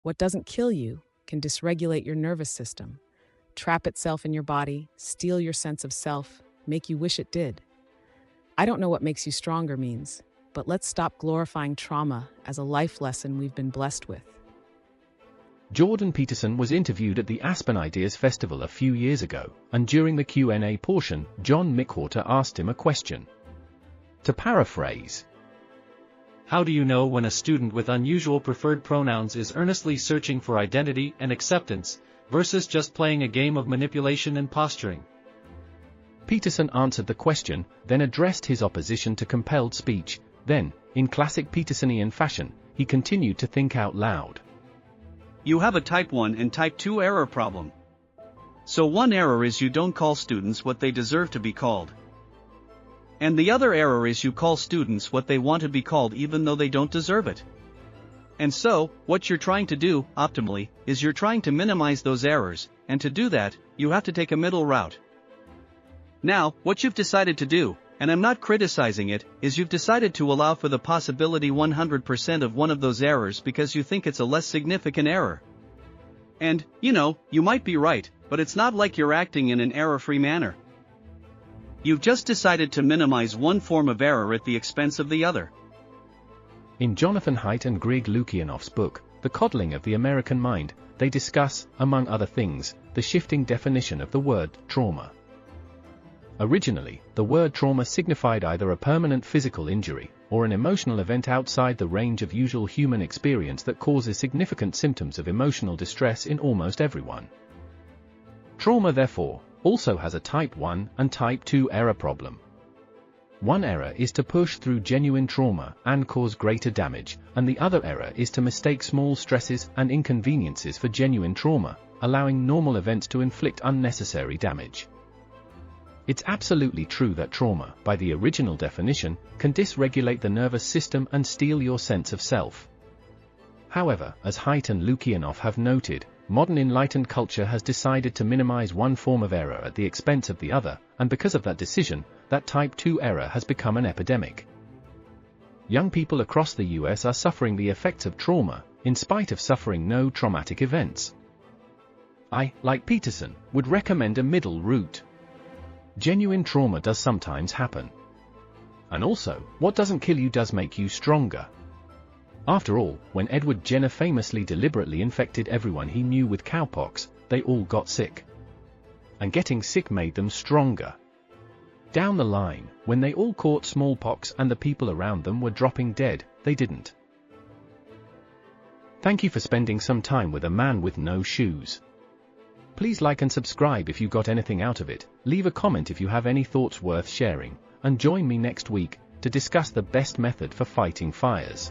What doesn't kill you can dysregulate your nervous system, trap itself in your body, steal your sense of self, make you wish it did. I don't know what makes you stronger means, but let's stop glorifying trauma as a life lesson we've been blessed with. Jordan Peterson was interviewed at the Aspen Ideas Festival a few years ago, and during the Q&A portion, John McWhorter asked him a question. To paraphrase, how do you know when a student with unusual preferred pronouns is earnestly searching for identity and acceptance, versus just playing a game of manipulation and posturing? Peterson answered the question, then addressed his opposition to compelled speech. Then, in classic Petersonian fashion, he continued to think out loud. You have a type 1 and type 2 error problem. So one error is you don't call students what they deserve to be called. And the other error is you call students what they want to be called even though they don't deserve it. And so, what you're trying to do, optimally, is you're trying to minimize those errors, and to do that, you have to take a middle route. Now, what you've decided to do, and I'm not criticizing it, is you've decided to allow for the possibility 100% of one of those errors because you think it's a less significant error. And, you might be right, but it's not like you're acting in an error-free manner. You've just decided to minimize one form of error at the expense of the other. In Jonathan Haidt and Greg Lukianoff's book, The Coddling of the American Mind, they discuss, among other things, the shifting definition of the word trauma. Originally, the word trauma signified either a permanent physical injury, or an emotional event outside the range of usual human experience that causes significant symptoms of emotional distress in almost everyone. Trauma, therefore, also has a type 1 and type 2 error problem. One error is to push through genuine trauma and cause greater damage, and the other error is to mistake small stresses and inconveniences for genuine trauma, allowing normal events to inflict unnecessary damage. It's absolutely true that trauma, by the original definition, can dysregulate the nervous system and steal your sense of self. However, as Haidt and Lukianoff have noted, modern enlightened culture has decided to minimize one form of error at the expense of the other, and because of that decision, that type 2 error has become an epidemic. Young people across the US are suffering the effects of trauma, in spite of suffering no traumatic events. I, like Peterson, would recommend a middle route. Genuine trauma does sometimes happen. And also, what doesn't kill you does make you stronger. After all, when Edward Jenner famously deliberately infected everyone he knew with cowpox, they all got sick. And getting sick made them stronger. Down the line, when they all caught smallpox and the people around them were dropping dead, they didn't. Thank you for spending some time with a man with no shoes. Please like and subscribe if you got anything out of it, leave a comment if you have any thoughts worth sharing, and join me next week to discuss the best method for fighting fires.